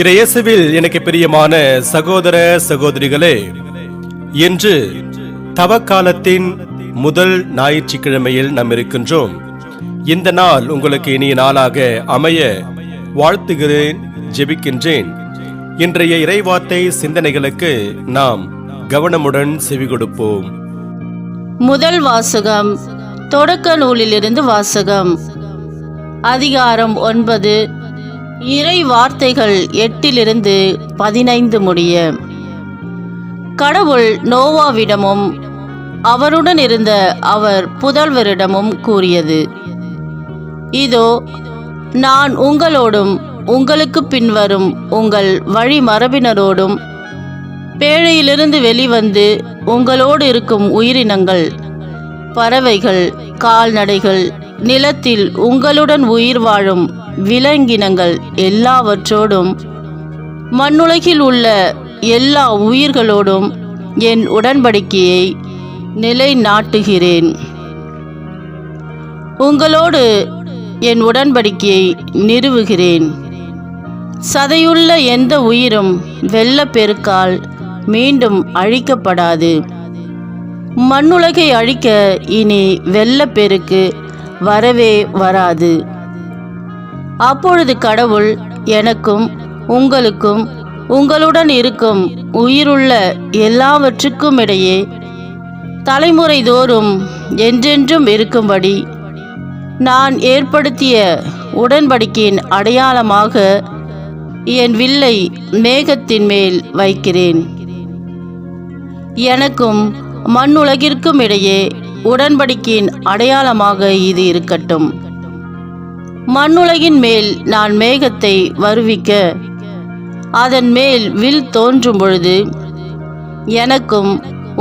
இயேசுவில் எனக்கு பிரியமான சகோதர சகோதரிகளே, இன்று தவக்காலத்தின் முதல் ஞாயிற்றுக்கிழமையில் நாம் இருக்கின்றோம். இந்த நாள் உங்களுக்கு இனிய நாளாக அமைய வாழ்த்துகிறேன், ஜெபிக்கின்றேன். இன்றைய இறைவார்த்தை சிந்தனைகளுக்கு நாம் கவனமுடன் செவி கொடுப்போம். முதல் வாசகம் தொடக்க நூலிலிருந்து வாசகம். அதிகாரம் 9, இறை வார்த்தைகள் 8 15 முடிய. கடவுள் நோவாவிடமும் அவருடன் இருந்த அவர் புதல்வரிடமும் கூறியது: இதோ, நான் உங்களோடும் உங்களுக்கு பின்வரும் உங்கள் வழிமரபினரோடும் பேழையிலிருந்து வெளிவந்து உங்களோடு இருக்கும் உயிரினங்கள், பறவைகள், கால்நடைகள், நிலத்தில் உங்களுடன் உயிர் வாழும் விலங்கினங்கள் எல்லாவற்றோடும், மண்ணுலகில் உள்ள எல்லா உயிர்களோடும் என் உடன்படிக்கையை நிலைநாட்டுகிறேன். உங்களோடு என் உடன்படிக்கையை நிறுவுகிறேன். சதையுள்ள எந்த உயிரும் வெள்ளப்பெருக்கால் மீண்டும் அழிக்கப்படாது. மண்ணுலகை அழிக்க இனி வெள்ளப்பெருக்கு வரவே வராது. அப்பொழுது கடவுள் எனக்கும் உங்களுக்கும் உங்களுடன் இருக்கும் உயிருள்ள எல்லாவற்றுக்கும் இடையே தலைமுறை தோறும் என்றென்றும் இருக்கும்படி நான் ஏற்படுத்திய உடன்படிக்கையின் அடையாளமாக என் வில்லை மேகத்தின் மேல் வைக்கிறேன். எனக்கும் மண்ணுலகிற்கும் இடையே உடன்படிக்கையின் அடையாளமாக இது இருக்கட்டும். மண்ணுலகின் மேல் நான் மேகத்தை வருவிக்க அதன் மேல் வில் தோன்றும் பொழுது எனக்கும்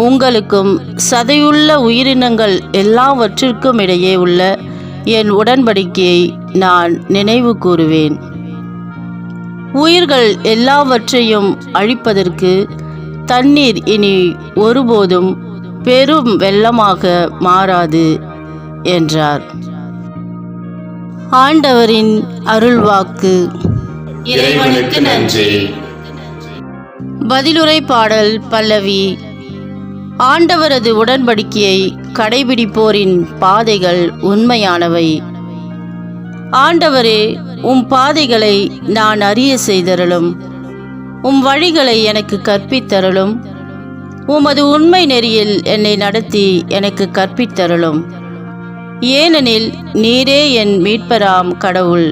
உங்களுக்கும் சதையுள்ள உயிரினங்கள் எல்லாவற்றிற்கும் இடையே உள்ள என் உடன்படிக்கையை நான் நினைவு கூறுவேன். உயிர்கள் எல்லாவற்றையும் அழிப்பதற்கு தண்ணீர் இனி ஒருபோதும் பெரும் வெள்ளமாக மாறாது என்றார். ஆண்டவரின் அருள்வாக்கு. இறைவனுக்கு நன்றி. பதிலுரை பாடல் பல்லவி. ஆண்டவரது உடன்படிக்கையை கடைபிடிப்போரின் பாதைகள் உண்மையானவை. ஆண்டவரே, உம் பாதைகளை நான் அறிய செய்தருளும். உம் வழிகளை எனக்கு கற்பித்தருளும். உமது உண்மை நெறியில் என்னை நடத்தி எனக்கு கற்பித்தருளும். ஏனெனில் நீரே என் மீட்பராம் கடவுள்.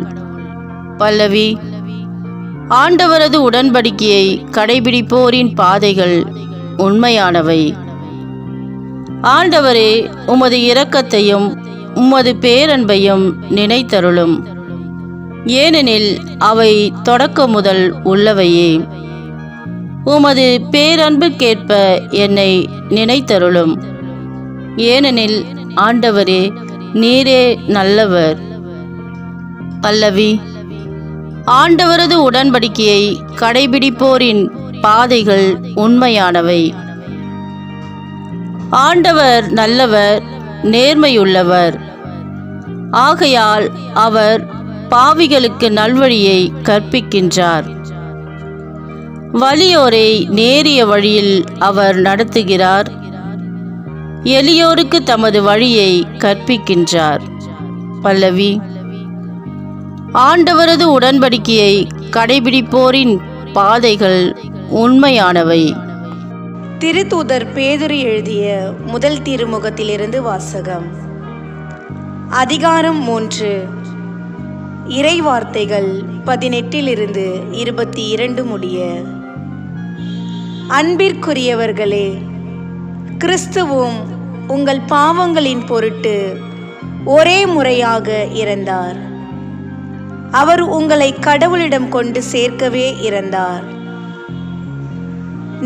பல்லவி. ஆண்டவரது உடன்படிக்கையை கடைபிடிப்போரின் பாதைகள் உண்மையானவை. ஆண்டவரே, உமது இரக்கத்தையும் உமது பேரன்பையும் நினைத்தருளும். ஏனெனில் அவை தொடக்க முதல் உள்ளவையே. உமது பேரன்புக்கேற்ப என்னை நினைத்தருளும். ஏனெனில் ஆண்டவரே, நீரே நல்லவர். பல்லவி. ஆண்டவரது உடன்படிக்கையை கடைபிடிப்போரின் பாதைகள் உண்மையானவை. ஆண்டவர் நல்லவர், நேர்மையுள்ளவர். ஆகையால் அவர் பாவிகளுக்கு நல்வழியை கற்பிக்கின்றார். வலியோரை நேரிய வழியில் அவர் நடத்துகிறார். எளியோருக்கு தமது வழியை கற்பிக்கின்றார். பல்லவி. ஆண்டவரது உடன்படிக்கையை கடைபிடிப்போரின் பாதைகள் உண்மையானவை. திருத்தூதர் பேதுரு எழுதிய முதல் திருமுகத்திலிருந்து வாசகம். அதிகாரம் 3, இறை வார்த்தைகள் 18 22 முடிய. அன்பிற்குரியவர்களே, கிறிஸ்துவும் உங்கள் பாவங்களின் பொருட்டு ஒரே முறையாக இறந்தார். அவர் உங்களை கடவுளிடம் கொண்டு சேர்க்கவே இறந்தார்.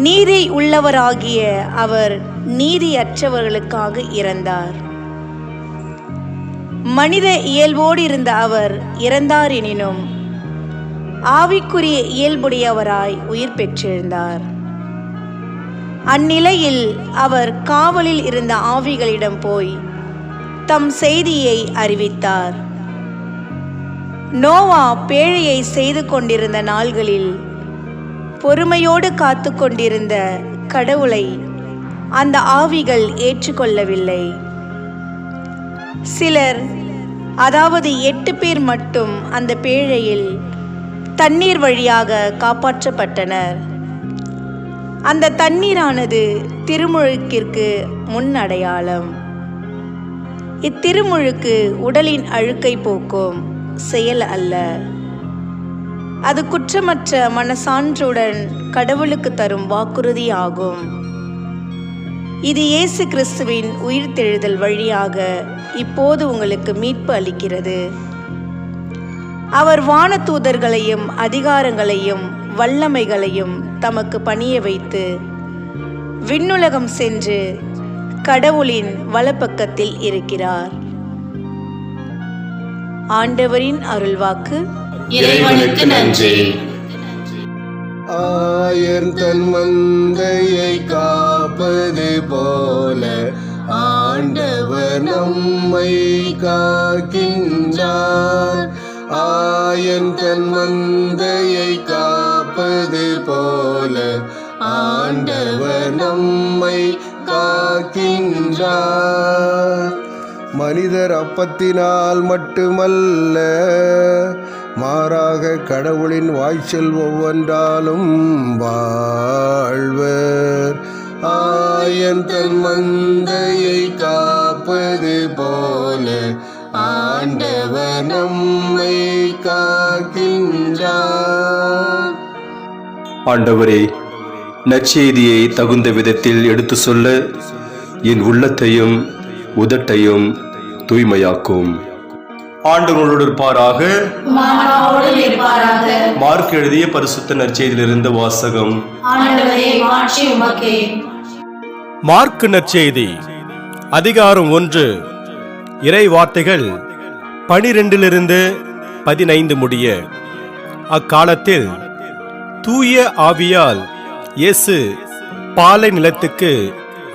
நீதி உள்ளவராகிய அவர் நீதியற்றவர்களுக்காக இறந்தார். மனித இயல்போடு இருந்த அவர் இறந்தார் எனினும் ஆவிக்குரிய இயல்புடையவராய் உயிர் பெற்றெழுந்தார். அந்நிலையில் அவர் காவலில் இருந்த ஆவிகளிடம் போய் தம் செய்தியை அறிவித்தார். நோவா பேழையை செய்து கொண்டிருந்த நாள்களில் பொறுமையோடு காத்து கொண்டிருந்த கடவுளை அந்த ஆவிகள் ஏற்றுக்கொள்ளவில்லை. சிலர், அதாவது 8 பேர் மட்டும் அந்த பேழையில் தண்ணீர் வழியாக காப்பாற்றப்பட்டனர். அந்த தண்ணீரானது திருமுழுக்கிற்கு முன் அடையாளம். இத்திருமுழுக்கு உடலின் அழுக்கை போக்கும் செயல் அல்ல. அது குற்றமற்ற மனசான்றுடன் கடவுளுக்கு தரும் வாக்குறுதியாகும். இது இயேசு கிறிஸ்துவின் உயிர்த்தெழுதல் வழியாக இப்போது உங்களுக்கு மீட்பு அளிக்கிறது. அவர் வானதூதர்களையும் அதிகாரங்களையும் வல்லமைகளையும் தமக்கு பணிய வைத்து விண்ணுலகம் சென்று கடவுளின் வலப்பக்கத்தில் இருக்கிறார். ஆண்டவரின் அருள்வாக்கு. இறைவனுக்கு நன்றி. ஆயர் தன் மந்தையை காப்பது போல ஆண்டவர் நம்மை காக்கின்றார். ஆயன் தன் மந்தையை காப்பது போல ஆண்டவர் நம்மை காக்கின்றார். மனிதர் அப்பத்தினால் மட்டுமல்ல, மாறாக கடவுளின் வாய்ச்சொல் ஒவ்வொன்றாலும் வாழ்வர். ஆயன் தன் மந்தையை காப்பது போல ஆண்டவர் நம்மை காக்கின்றார். ஆண்டவரே, நற்செய்தியை தகுந்த விதத்தில் எடுத்து சொல்ல என் உள்ளத்தையும் உதட்டையும் தூய்மையாக்கும். ஆண்டவரோடு இருப்பாராக. மார்க் எழுதிய பரிசுத்த நற்செய்தியிலிருந்து வாசகம். மார்க் நற்செய்தி அதிகாரம் 1, இறை வார்த்தைகள் 12-15 முடிய. அக்காலத்தில் தூய ஆவியால் இயேசு பாலை நிலத்துக்கு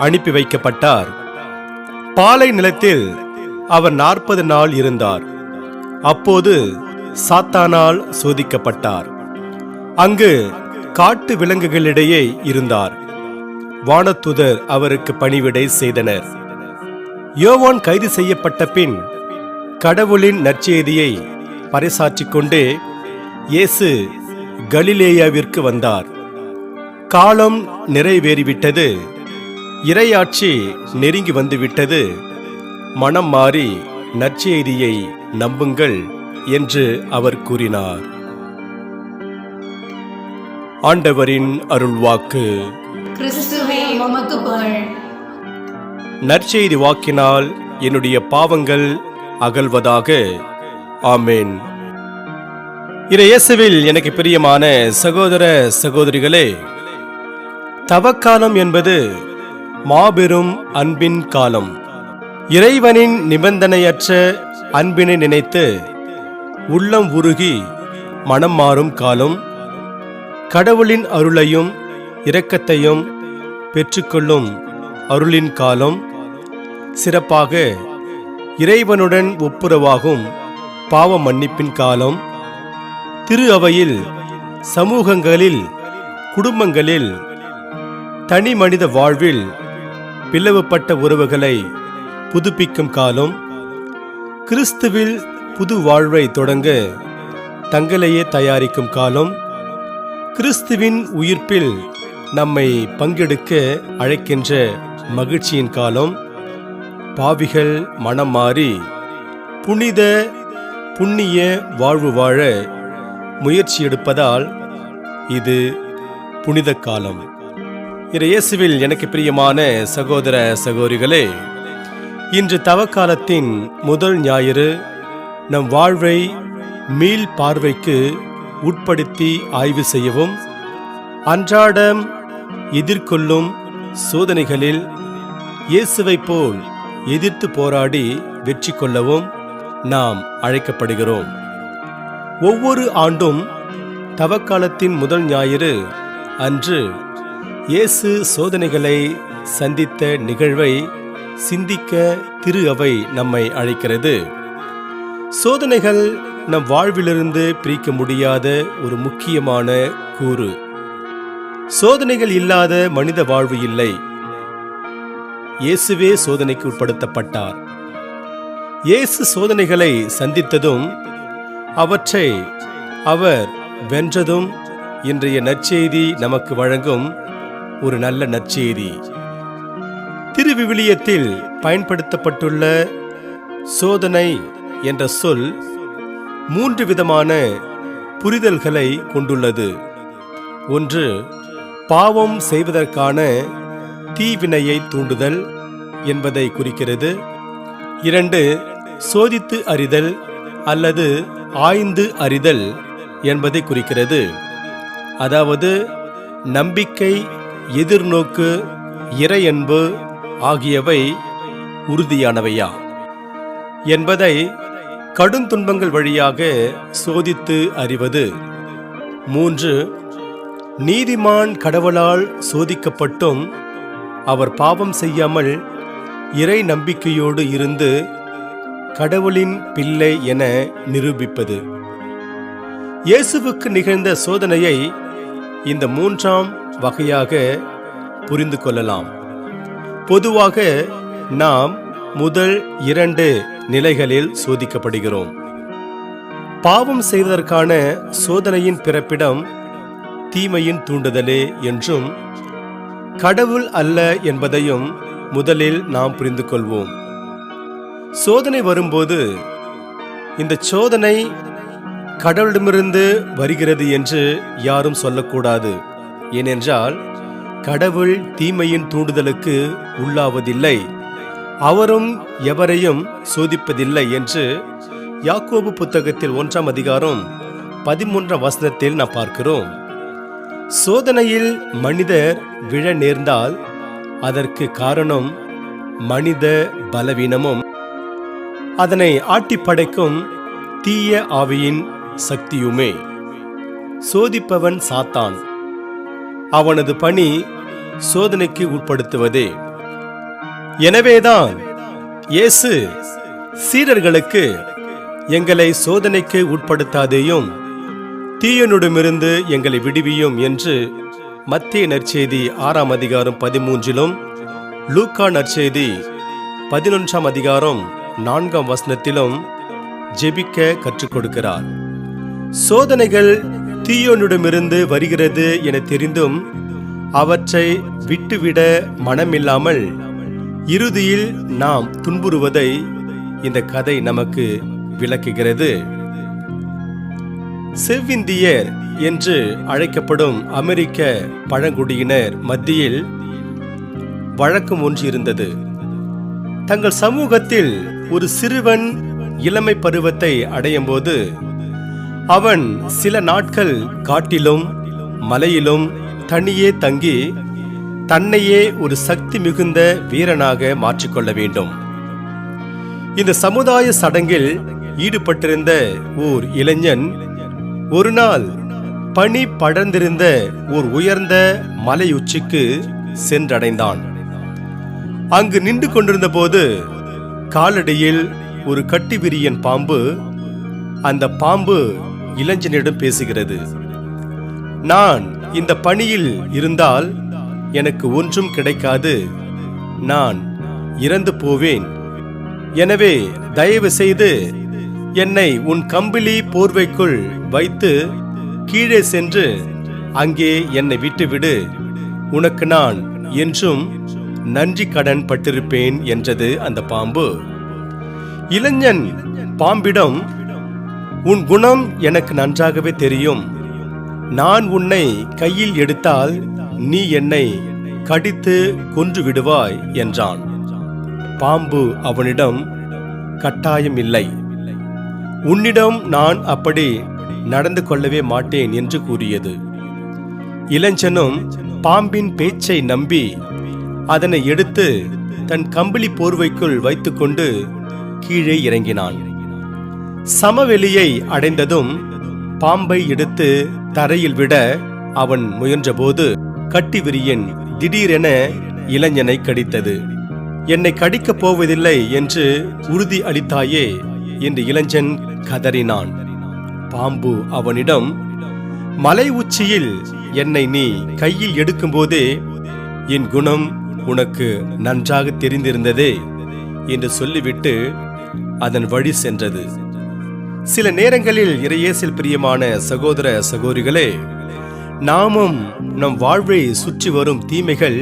அனுப்பி வைக்கப்பட்டார். பாலை நிலத்தில் அவர் 40 நாள் இருந்தார். அப்போது சாத்தானால் சோதிக்கப்பட்டார். அங்கு காட்டு விலங்குகளிடையே இருந்தார். வானதூதர் அவருக்கு பணிவிடை செய்தனர். யோவான் கைது செய்யப்பட்ட பின் கடவுளின் நற்செய்தியை பறைசாற்றிக் கொண்டே இயேசு கலிலேயாவிற்கு வந்தார். காலம் நிறைவேறிவிட்டது, இறையாட்சி நெருங்கி வந்துவிட்டது, மனம் மாறி நற்செய்தியை நம்புங்கள் என்று அவர் கூறினார். ஆண்டவரின் அருள்வாக்கு. கிறிஸ்துவே உமக்கு புகழ். நற்செய்தி வாக்கினால் என்னுடைய பாவங்கள் அகல்வதாக. ஆமென். இயேசுவில் எனக்கு பிரியமான சகோதர சகோதரிகளே, தவக்காலம் என்பது மாபெரும் அன்பின் காலம். இறைவனின் நிபந்தனையற்ற அன்பினை நினைத்து உள்ளம் உருகி மனம் மாறும் காலம். கடவுளின் அருளையும் இரக்கத்தையும் பெற்றுக்கொள்ளும் அருளின் காலம். சிறப்பாக இறைவனுடன் ஒப்புரவாகும் பாவ மன்னிப்பின் காலம். திரு அவையில், சமூகங்களில், குடும்பங்களில், தனி மனித வாழ்வில் பிளவுபட்ட உறவுகளை புதுப்பிக்கும் காலம். கிறிஸ்துவில் புது வாழ்வை தொடங்க தங்களையே தயாரிக்கும் காலம். கிறிஸ்துவின் உயிர்ப்பில் நம்மை பங்கெடுக்க அழைக்கின்ற மகிழ்ச்சியின் காலம். பாவிகள் மனம் மாறி புனித புண்ணிய வாழ்வு வாழ முயற்சி எடுப்பதால் இது புனித காலம். இயேசுவில் எனக்கு பிரியமான சகோதர சகோதரிகளே, இன்று தவக்காலத்தின் முதல் ஞாயிறு. நம் வாழ்வை மீள் பார்வைக்கு உட்படுத்தி ஆய்வு செய்யவும், அன்றாடம் எதிர்கொள்ளும் சோதனைகளில் இயேசுவைப் போல் எதிர்த்து போராடி வெற்றி கொள்ளவும் நாம் அழைக்கப்படுகிறோம். ஒவ்வொரு ஆண்டும் தவக்காலத்தின் முதல் ஞாயிறு அன்று இயேசு சோதனைகளை சந்தித்த நிகழ்வை சிந்திக்க திரு அவை நம்மை அழைக்கிறது. சோதனைகள் நம் வாழ்விலிருந்து பிரிக்க முடியாத ஒரு முக்கியமான கூறு. சோதனைகள் இல்லாத மனித வாழ்வு இல்லை. இயேசுவே சோதனைக்கு உட்படுத்தப்பட்டார். இயேசு சோதனைகளை சந்தித்ததும் அவற்றை அவர் வென்றதும் இன்றைய நற்செய்தி நமக்கு வழங்கும் ஒரு நல்ல நற்செய்தி. திருவிவிலியத்தில் பயன்படுத்தப்பட்டுள்ள சோதனை என்ற சொல் 3 விதமான புரிதல்களை கொண்டுள்ளது. ஒன்று, பாவம் செய்வதற்கான தீவினையை தூண்டுதல் என்பதை குறிக்கிறது. 2, சோதித்து அறிதல் அல்லது ஆய்ந்து அறிதல் என்பதை குறிக்கிறது. அதாவது நம்பிக்கை, எதிர்நோக்கு, இறையன்பு ஆகியவை உறுதியானவையா என்பதை கடுந்துன்பங்கள் வழியாக சோதித்து அறிவது. 3, நீதிமான் கடவுளால் சோதிக்கப்பட்டும் அவர் பாவம் செய்யாமல் இறை நம்பிக்கையோடு இருந்து கடவுளின் பிள்ளை என நிரூபிப்பது. இயேசுவுக்கு நிகழ்ந்த சோதனையை இந்த 3ஆம் வகையாக புரிந்து கொள்ளலாம். பொதுவாக நாம் முதல் 2 நிலைகளில் சோதிக்கப்படுகிறோம். பாவம் செய்வதற்கான சோதனையின் பிறப்பிடம் தீமையின் தூண்டுதலே என்றும் கடவுள் அல்ல என்பதையும் முதலில் நாம் புரிந்து கொள்வோம். சோதனை வரும்போது இந்த சோதனை கடவுளிடமிருந்து வருகிறது என்று யாரும் சொல்லக்கூடாது. ஏனென்றால் கடவுள் தீமையின் தூண்டுதலுக்கு உள்ளாவதில்லை, அவரும் எவரையும் சோதிப்பதில்லை என்று யாக்கோபு புத்தகத்தில் 1ஆம் அதிகாரம் 13ஆம் வசனத்தில் நாம் பார்க்கிறோம். சோதனையில் மனிதர் விழ நேர்ந்தால் அதற்கு காரணம் மனித பலவீனமும் அதனை ஆட்டிப்படைக்கும் தீய ஆவியின் சக்தியுமே. சோதிப்பவன் சாத்தான். அவனது பணி சோதனைக்கு உட்படுத்துவதே. எனவேதான் இயேசு சீடர்களுக்கு எங்களை சோதனைக்கு உட்படுத்தாதேயும் தீயனிடமிருந்து எங்களை விடுவியும் என்று மத்தேயு நற்செய்தி 6ஆம் அதிகாரம் 13லும் லூக்கா நற்செய்தி 11ஆம் அதிகாரம் 4ஆம் வசனத்திலும் ஜெபிக்க கற்றுக் கொடுக்கிறார். சோதனைகள் தீயோனிடமிருந்து வருகிறது என தெரிந்தும் அவற்றை விட்டுவிட மனமில்லாமல் இறுதியில் நாம் துன்புறுவதை இந்த கதை நமக்கு விளக்குகிறது. செவ்விந்தியர் என்று அழைக்கப்படும் அமெரிக்க பழங்குடியினர் மத்தியில் வழக்கம் ஒன்று இருந்தது. தங்கள் சமூகத்தில் ஒரு சிறுவன் இளமை பருவத்தை அடையும் போது அவன் சில நாட்கள் காட்டிலும் மலையிலும் தனியே தங்கி தன்னையே ஒரு சக்தி மிகுந்த வீரனாக மாற்றிக்கொள்ள வேண்டும். இந்த சமுதாய சடங்கில் ஈடுபட்டிருந்த ஓர் இளைஞன் ஒரு நாள் பனி படர்ந்திருந்த ஓர் உயர்ந்த மலையுச்சிக்கு சென்றடைந்தான். அங்கு நின்று கொண்டிருந்த போது காலடியில் ஒரு கட்டிவிரியன் பாம்பு. அந்த பாம்பு இளைஞனிடம் பேசுகிறது. நான் இந்த பனியில் இருந்தால் எனக்கு ஒன்றும் கிடைக்காது, நான் இறந்து போவேன். எனவே தயவு செய்து என்னை உன் கம்பிளி போர்வைக்குள் வைத்து கீழே சென்று அங்கே என்னை விட்டுவிடு, உனக்கு நான் என்றும் நன்றி கடன் பட்டிருப்பேன் என்றது அந்த பாம்பு. இளைஞன் பாம்பிடம், உன் குணம் எனக்கு நன்றாகவே தெரியும், நான் உன்னை கையில் எடுத்தால் நீ என்னை கடித்து கொன்று விடுவாய் என்றான். பாம்பு அவனிடம், கட்டாயம் இல்லை, உன்னிடம் நான் அப்படி நடந்து கொள்ளவே மாட்டேன் என்று கூறியது. இளைஞனும் பாம்பின் பேச்சை நம்பி அதனை எடுத்து தன் கம்பிளி போர்வைக்குள் வைத்துக்கொண்டு கீழே இறங்கினான். சமவெளியை அடைந்ததும் பாம்பை எடுத்து தரையில் விட அவன் முயன்றபோது கட்டிவிரியன் திடீரென இளைஞனை கடித்தது. என்னை கடிக்கப் போவதில்லை என்று உறுதி அளித்தாயே என்று இளைஞன் கதறினான். பாம்பு அவனிடம், மலை உச்சியில் என்னை நீ கையில் எடுக்கும்போதே என் குணம் உனக்கு நன்றாக தெரிந்திருந்ததே என்று சொல்லிவிட்டு அதன் வழி சென்றது. சில நேரங்களில் இறையேசில் பிரியமான சகோதர சகோதரிகளே, நாமும் நம் வாழ்வை சுற்றி வரும் தீமைகள்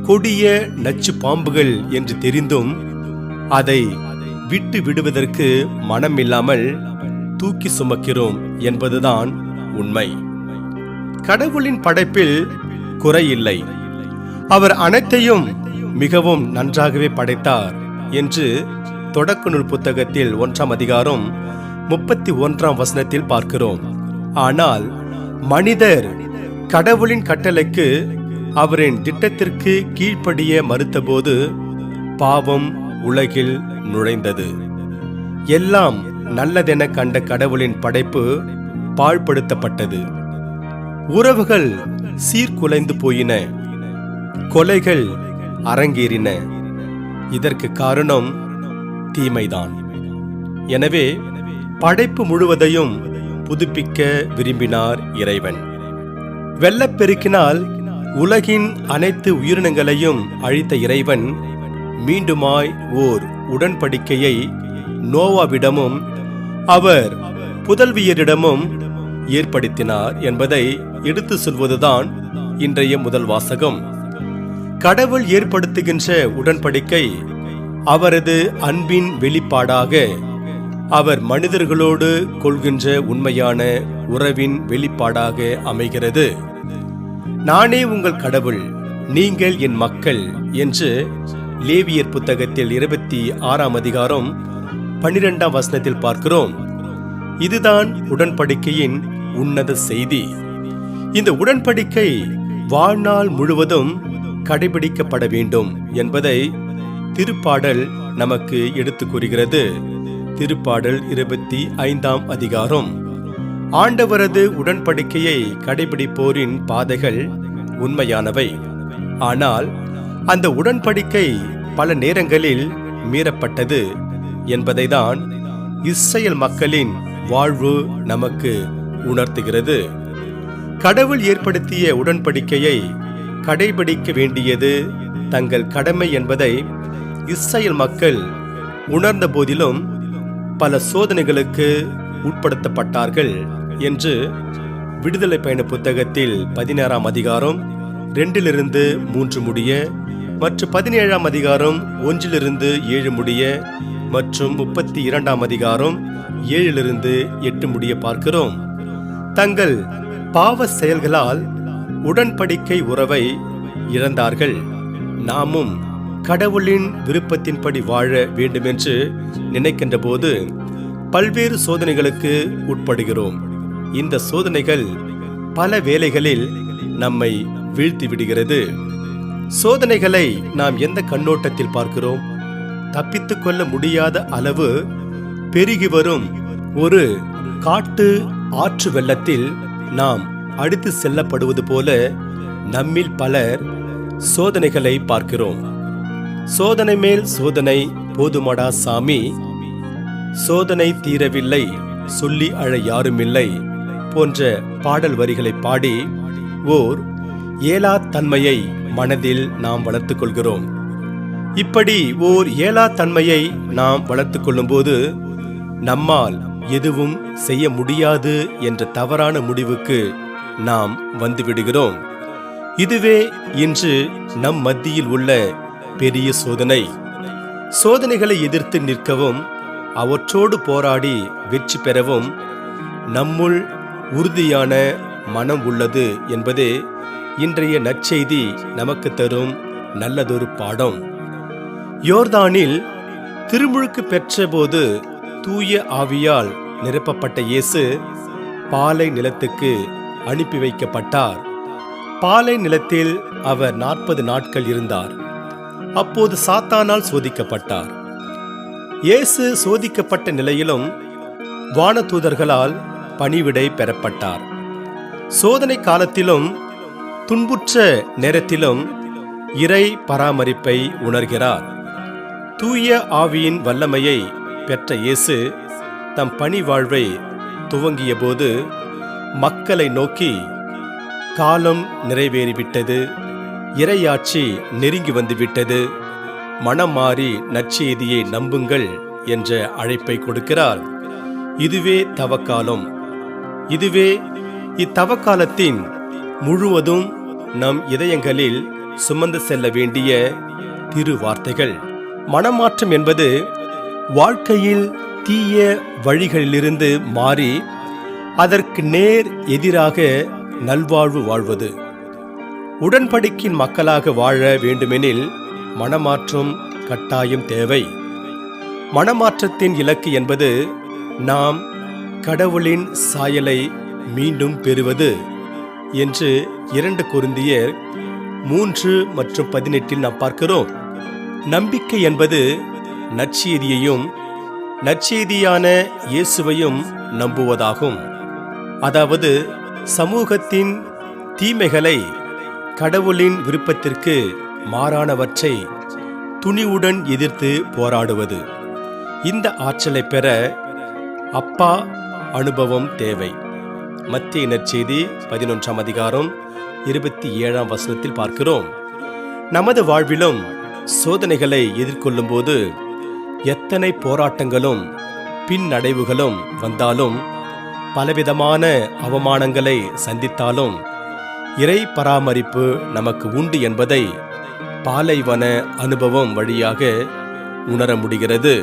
கொடிய நச்சு பாம்புகள் என்று தெரிந்தும் அதை விட்டு விடுவதற்கு மனமில்லாமல் தூக்கி சுமக்கிறோம் என்பதுதான் உண்மை. கடவுளின் படைப்பில் குறையில்லை, அவர் அனைத்தையும் மிகவும் நன்றாகவே படைத்தார் என்று தொடக்க நூல் புத்தகத்தில் 1ஆம் அதிகாரம் 31ஆம் வசனத்தில் பார்க்கிறோம். ஆனால் மனிதர் கடவுளின் கட்டளைக்கு அவரின் திட்டத்திற்கு கீழ்ப்படிய மறுத்தபோது பாவம் உலகில் நுழைந்தது. எல்லாம் நல்லதென கண்ட கடவுளின் படைப்பு பாழ்படுத்தப்பட்டது. உறவுகள் சீர்குலைந்து போயின, கொலைகள் அரங்கேறின. இதற்கு காரணம் தீமைதான். எனவே படைப்பு முழுவதையும் புதுப்பிக்க விரும்பினார் இறைவன். வெள்ளப்பெருக்கினால் உலகின் அனைத்து உயிரினங்களையும் அழித்த இறைவன் மீண்டுமாய் ஓர் உடன்படிக்கையை நோவாவிடமும் அவர் புதல்வியரிடமும் ஏற்படுத்தினார் என்பதை எடுத்து சொல்வதுதான் இன்றைய முதல் வாசகம். கடவுள் ஏற்படுத்துகின்ற உடன்படிக்கை அவரது அன்பின் வெளிப்பாடாக அவர் மனிதர்களோடு கொள்கின்ற உண்மையான உறவின் வெளிப்பாடாக அமைகிறது. நானே உங்கள் கடவுள், நீங்கள் என் மக்கள் என்று லேவியர் புத்தகத்தில் 26ஆம் அதிகாரம் 12ஆம் வசனத்தில் பார்க்கிறோம். இதுதான் உடன்படிக்கையின் உன்னத செய்தி. இந்த உடன்படிக்கை வாழ்நாள் முழுவதும் கடைபிடிக்கப்பட வேண்டும் என்பதை திருப்பாடல் நமக்கு எடுத்துக் கூறுகிறது. திருப்பாடல் 25ஆம் அதிகாரம். ஆண்டவரது உடன்படிக்கையை கடைபிடிப்போரின் பாதைகள் உண்மையானவை. ஆனால் அந்த உடன்படிக்கை பல நேரங்களில் மீறப்பட்டது என்பதை தான் இஸ்ரேல் மக்களின் வாழ்வு நமக்கு உணர்த்துகிறது. கடவுள் ஏற்படுத்திய உடன்படிக்கையை கடைபிடிக்க வேண்டியது தங்கள் கடமை என்பதை இஸ்ரேல் மக்கள் உணர்ந்த போதிலும் பல சோதனைகளுக்கு உட்படுத்தப்பட்டார்கள் என்று விடுதலை பயண புத்தகத்தில் 16ஆம் அதிகாரம் 2-3 முடிய மற்றும் 17ஆம் அதிகாரம் 1-7 முடிய மற்றும் 32ஆம் அதிகாரம் 7-8 முடிய பார்க்கிறோம். தங்கள் பாவ செயல்களால் உடன்படிக்கை உறவை இழந்தார்கள். நாமும் கடவுளின் விருப்பத்தின்படி வாழ வேண்டுமென்று நினைக்கின்ற போது பல்வேறு சோதனைகளுக்கு உட்படுகிறோம். இந்த சோதனைகள் பல வேளைகளில் நம்மை வீழ்த்தி விடுகிறது. சோதனைகளை நாம் எந்த கண்ணோட்டத்தில் பார்க்கிறோம்? தப்பித்துக் கொள்ள முடியாத அளவு பெருகி வரும் ஒரு காட்டு ஆற்று வெள்ளத்தில் நாம் அடித்து செல்லப்படுவது போல நம்மில் பலர் சோதனைகளை பார்க்கிறோம். சோதனை மேல் சோதனை போதுமடா சாமி, சோதனை தீரவில்லை சொல்லி அழ யாருமில்லை போன்ற பாடல் வரிகளை பாடி ஓர் ஏலா தன்மையை மனதில் நாம் வளர்த்துக் கொள்கிறோம். இப்படி ஓர் ஏலா தன்மையை நாம் வளர்த்துக் கொள்ளும் போது நம்மால் எதுவும் செய்ய முடியாது என்ற தவறான முடிவுக்கு நாம் வந்துவிடுகிறோம். இதுவே இன்று நம் மத்தியில் உள்ள பெரிய சோதனை. சோதனைகளை எதிர்த்து நிற்கவும் அவற்றோடு போராடி வெற்றி பெறவும் நம்முள் உறுதியான மனம் உள்ளது என்பதே இன்றைய நற்செய்தி நமக்கு தரும் நல்லதொரு பாடம். யோர்தானில் திருமுழுக்கு பெற்றபோது தூய ஆவியால் நிரப்பப்பட்ட இயேசு பாலை நிலத்துக்கு அனுப்பி வைக்கப்பட்டார். பாலை நிலத்தில் அவர் 40 நாட்கள் இருந்தார். அப்போது சாத்தானால் சோதிக்கப்பட்டார். இயேசு சோதிக்கப்பட்ட நிலையிலும் வானதூதர்களால் பணிவிடை பெறப்பட்டார். சோதனை காலத்திலும் துன்புற்ற நேரத்திலும் இறை பராமரிப்பை உணர்கிறார். தூய ஆவியின் வல்லமையை பெற்ற இயேசு தம் பணி வாழ்வை துவங்கிய போது மக்களை நோக்கி, காலம் நிறைவேறிவிட்டது, இறையாட்சி நெருங்கி வந்துவிட்டது, மனம் மாறி நற்செய்தியை நம்புங்கள் என்ற அழைப்பை கொடுக்கிறார். இதுவே தவக்காலம். இதுவே இத்தவக்காலத்தின் முழுவதும் நம் இதயங்களில் சுமந்து செல்ல வேண்டிய திருவார்த்தைகள். மனமாற்றம் என்பது வாழ்க்கையில் தீய வழிகளிலிருந்து மாறி அதற்கு நேர் எதிராக நல்வாழ்வு வாழ்வது. உடன்படிக்கையின் மக்களாக வாழ வேண்டுமெனில் மனமாற்றம் கட்டாயம் தேவை. மனமாற்றத்தின் இலக்கு என்பது நாம் கடவுளின் சாயலை மீண்டும் பெறுவது என்று 2 கொரிந்தியர் 3 மற்றும் 18 நாம் பார்க்கிறோம். நம்பிக்கை என்பது நற்செய்தியையும் நற்செய்தியான இயேசுவையும் நம்புவதாகும். அதாவது சமூகத்தின் தீமைகளை, கடவுளின் விருப்பத்திற்கு மாறானவற்றை துணிவுடன் எதிர்த்து போராடுவது. இந்த ஆற்றலை பெற அப்பா அனுபவம் தேவை. மத்திய நற்செய்தி 11ஆம் அதிகாரம் 27ஆம் வசனத்தில் பார்க்கிறோம். நமது வாழ்விலும் சோதனைகளை எதிர்கொள்ளும் போது எத்தனை போராட்டங்களும் பின்னடைவுகளும் வந்தாலும், பலவிதமான அவமானங்களை சந்தித்தாலும் இறை பராமரிப்பு நமக்கு உண்டு என்பதை பாலைவன அனுபவம் வழியாக உணர முடிகிறது.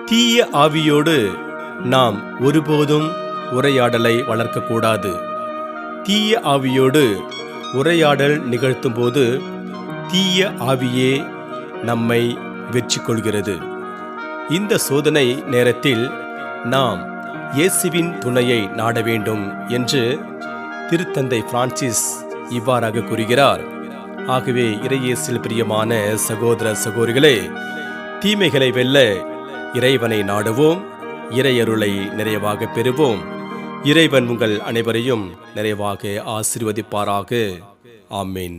தீய ஆவியோடு நாம் ஒருபோதும் உரையாடலை வளர்க்கக்கூடாது. தீய ஆவியோடு உரையாடல் நிகழ்த்தும் போது தீய ஆவியே நம்மை வெற்றி கொள்கிறது. இந்த சோதனை நேரத்தில் நாம் இயேசுவின் துணையை நாட வேண்டும் என்று திருத்தந்தை பிரான்சிஸ் இவ்வாறாக கூறுகிறார். ஆகவே இறையேசில் பிரியமான சகோதர சகோதரிகளே, தீமைகளை வெல்ல இறைவனை நாடுவோம், இறையருளை நிறைவாக பெறுவோம். இறைவன் உங்கள் அனைவரையும் நிறைவாக ஆசீர்வதிப்பாராக. ஆமென்.